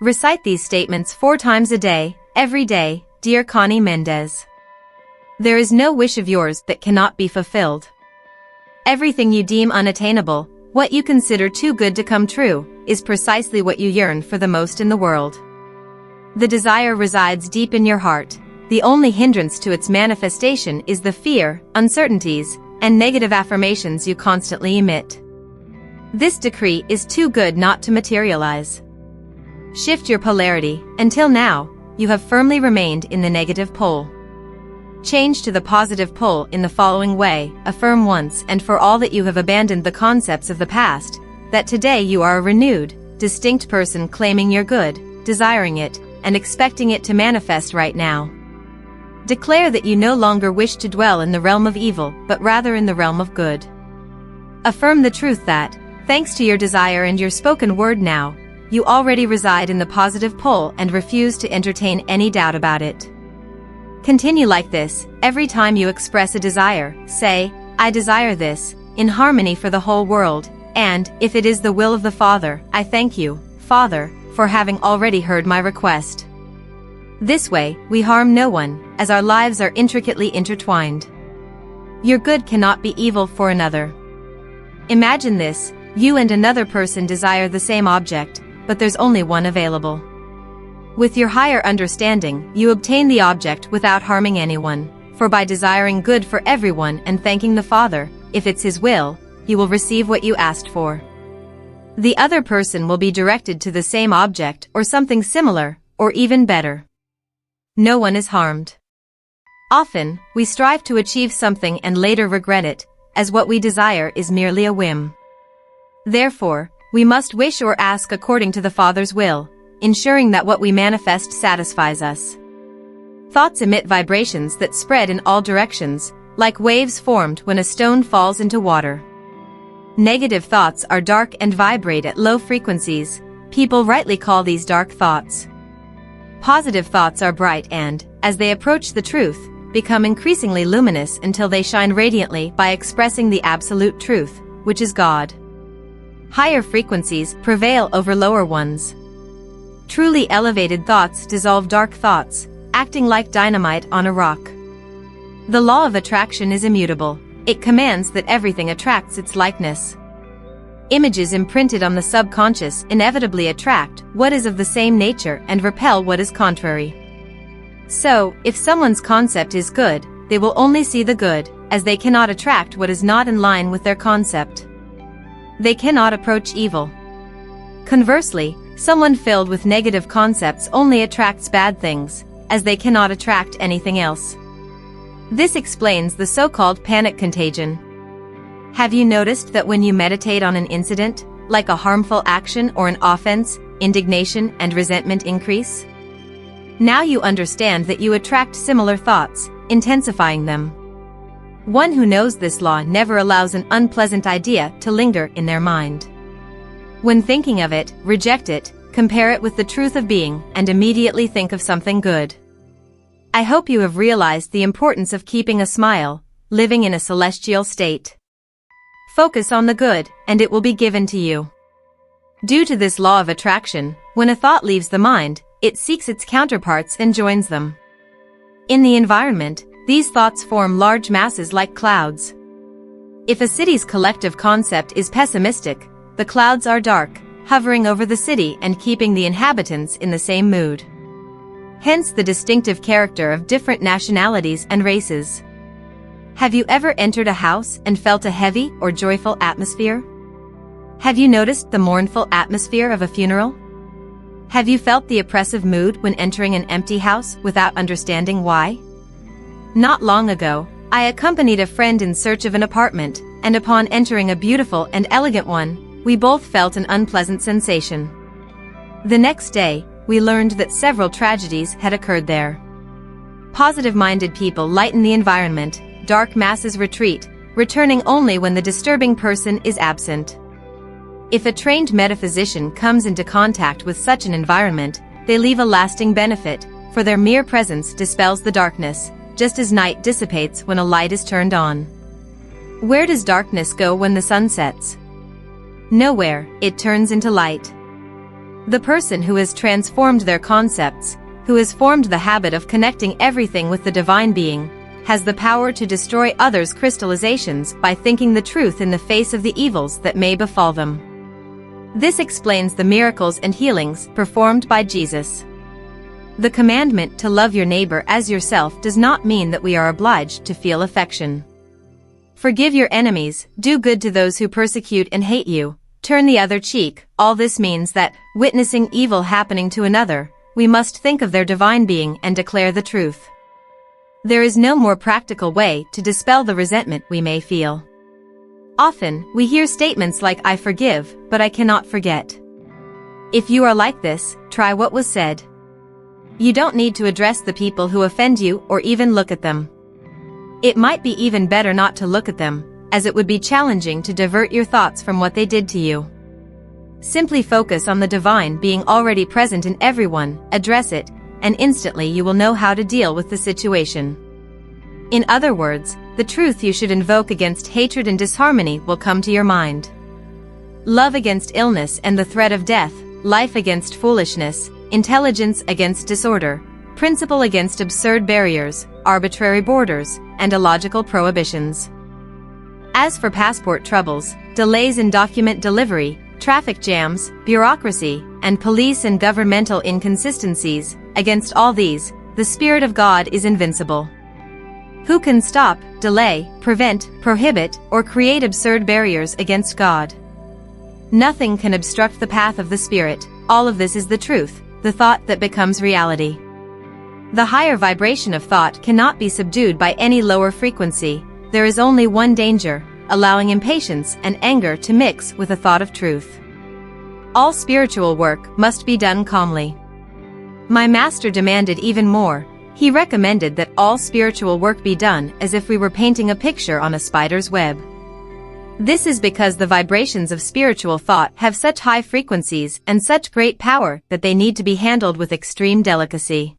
Recite these statements 4 times a day, every day, dear Conny Méndez. There is no wish of yours that cannot be fulfilled. Everything you deem unattainable, what you consider too good to come true, is precisely what you yearn for the most in the world. The desire resides deep in your heart. The only hindrance to its manifestation is the fear, uncertainties, and negative affirmations you constantly emit. This decree is too good not to materialize. Shift your polarity. Until now, you have firmly remained in the negative pole. Change to the positive pole in the following way. Affirm once and for all that you have abandoned the concepts of the past, that today you are a renewed, distinct person claiming your good, desiring it, and expecting it to manifest right now. Declare that you no longer wish to dwell in the realm of evil, but rather in the realm of good. Affirm the truth that, thanks to your desire and your spoken word now, you already reside in the positive pole and refuse to entertain any doubt about it. Continue like this. Every time you express a desire, say, I desire this, in harmony for the whole world, and, if it is the will of the Father, I thank you, Father, for having already heard my request. This way, we harm no one, as our lives are intricately intertwined. Your good cannot be evil for another. Imagine this, you and another person desire the same object, but there's only one available. With your higher understanding, you obtain the object without harming anyone, for by desiring good for everyone and thanking the Father, if it's His will, you will receive what you asked for. The other person will be directed to the same object or something similar, or even better. No one is harmed. Often, we strive to achieve something and later regret it, as what we desire is merely a whim. Therefore, we must wish or ask according to the Father's will, ensuring that what we manifest satisfies us. Thoughts emit vibrations that spread in all directions, like waves formed when a stone falls into water. Negative thoughts are dark and vibrate at low frequencies. People rightly call these dark thoughts. Positive thoughts are bright and, as they approach the truth, become increasingly luminous until they shine radiantly by expressing the absolute truth, which is God. Higher frequencies prevail over lower ones. Truly elevated thoughts dissolve dark thoughts, acting like dynamite on a rock. The law of attraction is immutable. It commands that everything attracts its likeness. Images imprinted on the subconscious inevitably attract what is of the same nature and repel what is contrary. So, if someone's concept is good, they will only see the good, as they cannot attract what is not in line with their concept. They cannot approach evil. Conversely, someone filled with negative concepts only attracts bad things, as they cannot attract anything else. This explains the so-called panic contagion. Have you noticed that when you meditate on an incident, like a harmful action or an offense, indignation and resentment increase? Now you understand that you attract similar thoughts, intensifying them. One who knows this law never allows an unpleasant idea to linger in their mind. When thinking of it, reject it, compare it with the truth of being, and immediately think of something good. I hope you have realized the importance of keeping a smile, living in a celestial state. Focus on the good, and it will be given to you. Due to this law of attraction, when a thought leaves the mind, it seeks its counterparts and joins them. In the environment, these thoughts form large masses like clouds. If a city's collective concept is pessimistic, the clouds are dark, hovering over the city and keeping the inhabitants in the same mood. Hence the distinctive character of different nationalities and races. Have you ever entered a house and felt a heavy or joyful atmosphere? Have you noticed the mournful atmosphere of a funeral? Have you felt the oppressive mood when entering an empty house without understanding why? Not long ago, I accompanied a friend in search of an apartment, and upon entering a beautiful and elegant one, we both felt an unpleasant sensation. The next day, we learned that several tragedies had occurred there. Positive-minded people lighten the environment, dark masses retreat, returning only when the disturbing person is absent. If a trained metaphysician comes into contact with such an environment, they leave a lasting benefit, for their mere presence dispels the darkness, just as night dissipates when a light is turned on. Where does darkness go when the sun sets? Nowhere, it turns into light. The person who has transformed their concepts, who has formed the habit of connecting everything with the divine being, has the power to destroy others' crystallizations by thinking the truth in the face of the evils that may befall them. This explains the miracles and healings performed by Jesus. The commandment to love your neighbor as yourself does not mean that we are obliged to feel affection. Forgive your enemies, do good to those who persecute and hate you, turn the other cheek. All this means that, witnessing evil happening to another, we must think of their divine being and declare the truth. There is no more practical way to dispel the resentment we may feel. Often, we hear statements like "I forgive, but I cannot forget." If you are like this, try what was said. You don't need to address the people who offend you or even look at them. It might be even better not to look at them, as it would be challenging to divert your thoughts from what they did to you. Simply focus on the divine being already present in everyone, address it, and instantly you will know how to deal with the situation. In other words, the truth you should invoke against hatred and disharmony will come to your mind. Love against illness and the threat of death, life against foolishness, intelligence against disorder, principle against absurd barriers, arbitrary borders, and illogical prohibitions. As for passport troubles, delays in document delivery, traffic jams, bureaucracy, and police and governmental inconsistencies, against all these, the Spirit of God is invincible. Who can stop, delay, prevent, prohibit, or create absurd barriers against God? Nothing can obstruct the path of the Spirit. All of this is the truth, the thought that becomes reality. The higher vibration of thought cannot be subdued by any lower frequency. There is only one danger, allowing impatience and anger to mix with a thought of truth. All spiritual work must be done calmly. My master demanded even more. He recommended that all spiritual work be done as if we were painting a picture on a spider's web. This is because the vibrations of spiritual thought have such high frequencies and such great power that they need to be handled with extreme delicacy.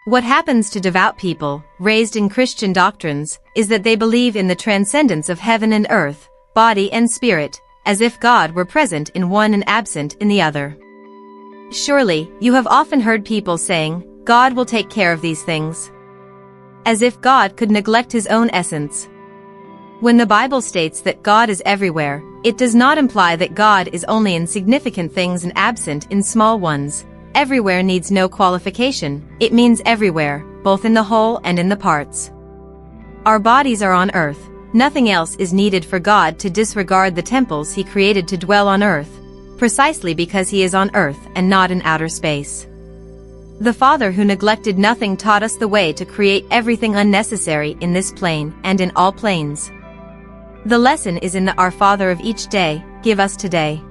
What happens to devout people, raised in Christian doctrines, is that they believe in the transcendence of heaven and earth, body and spirit, as if God were present in one and absent in the other. Surely, you have often heard people saying, "God will take care of these things." As if God could neglect his own essence. When the Bible states that God is everywhere, it does not imply that God is only in significant things and absent in small ones. Everywhere needs no qualification, it means everywhere, both in the whole and in the parts. Our bodies are on earth, nothing else is needed for God to disregard the temples he created to dwell on earth, precisely because he is on earth and not in outer space. The Father who neglected nothing taught us the way to create everything unnecessary in this plane and in all planes. The lesson is in the Our Father of each day, give us today.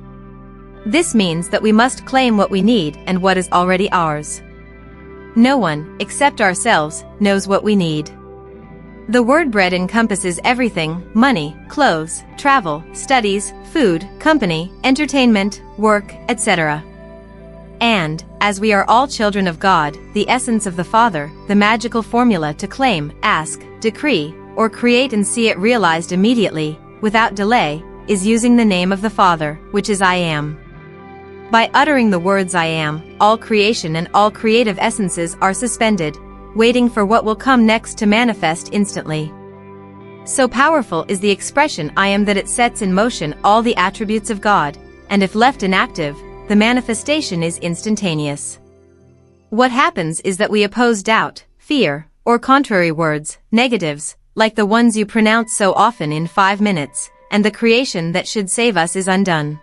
This means that we must claim what we need and what is already ours. No one, except ourselves, knows what we need. The word bread encompasses everything: money, clothes, travel, studies, food, company, entertainment, work, etc. And, as we are all children of God, the essence of the Father, the magical formula to claim, ask, decree, or create and see it realized immediately, without delay, is using the name of the Father, which is I Am. By uttering the words I Am, all creation and all creative essences are suspended, waiting for what will come next to manifest instantly. So powerful is the expression I Am that it sets in motion all the attributes of God, and if left inactive, the manifestation is instantaneous. What happens is that we oppose doubt, fear, or contrary words, negatives, like the ones you pronounce so often in 5 minutes, and the creation that should save us is undone.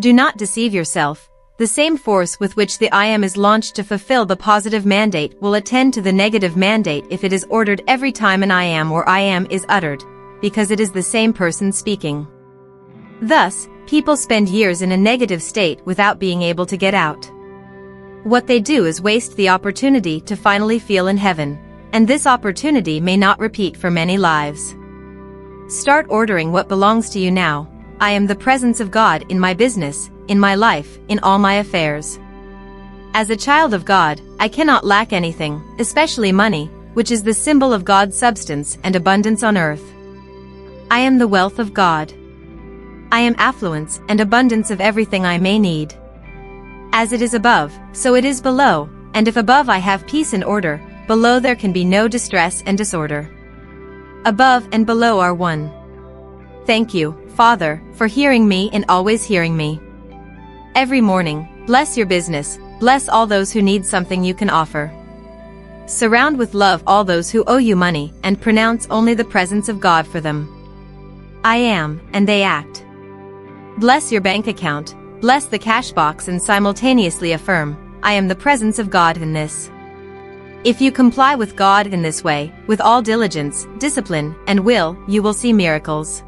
Do not deceive yourself. The same force with which the I Am is launched to fulfill the positive mandate will attend to the negative mandate if it is ordered every time an I Am or I Am is uttered, because it is the same person speaking. Thus, people spend years in a negative state without being able to get out. What they do is waste the opportunity to finally feel in heaven, and this opportunity may not repeat for many lives. Start ordering what belongs to you now. I am the presence of God in my business, in my life, in all my affairs. As a child of God, I cannot lack anything, especially money, which is the symbol of God's substance and abundance on earth. I am the wealth of God. I am affluence and abundance of everything I may need. As it is above, so it is below, and if above I have peace and order, below there can be no distress and disorder. Above and below are one. Thank you, Father, for hearing me and always hearing me. Every morning, bless your business, bless all those who need something you can offer. Surround with love all those who owe you money and pronounce only the presence of God for them. I am, and they act. Bless your bank account, bless the cash box and simultaneously affirm, I am the presence of God in this. If you comply with God in this way, with all diligence, discipline, and will, you will see miracles.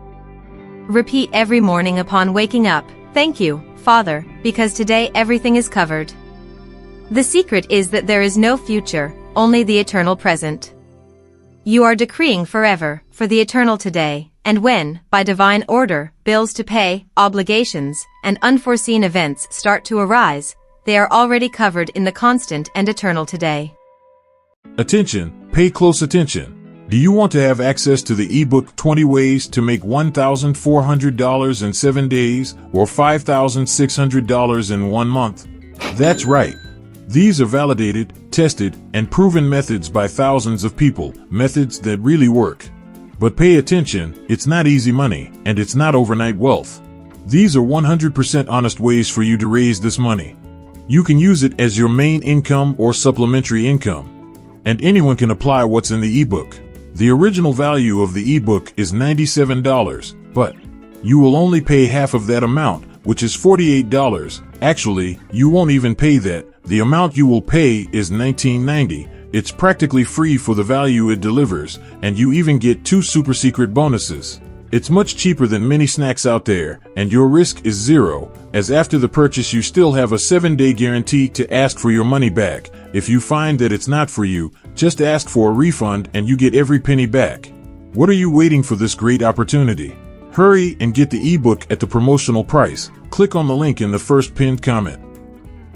Repeat every morning upon waking up, thank you, Father, because today everything is covered. The secret is that there is no future, only the eternal present. You are decreeing forever, for the eternal today, and when, by divine order, bills to pay, obligations, and unforeseen events start to arise, they are already covered in the constant and eternal today. Attention, pay close attention. Do you want to have access to the ebook 20 Ways to Make $1,400 in 7 days or $5,600 in 1 month? That's right. These are validated, tested, and proven methods by thousands of people, methods that really work. But pay attention, it's not easy money, and it's not overnight wealth. These are 100% honest ways for you to raise this money. You can use it as your main income or supplementary income. And anyone can apply what's in the ebook. The original value of the ebook is $97, but you will only pay half of that amount, which is $48. Actually, you won't even pay that. The amount you will pay is $19.90. It's practically free for the value it delivers, and you even get 2 super secret bonuses. It's much cheaper than many snacks out there, and your risk is 0, as after the purchase you still have a 7-day guarantee to ask for your money back. If you find that it's not for you, just ask for a refund and you get every penny back. What are you waiting for this great opportunity? Hurry and get the ebook at the promotional price. Click on the link in the first pinned comment.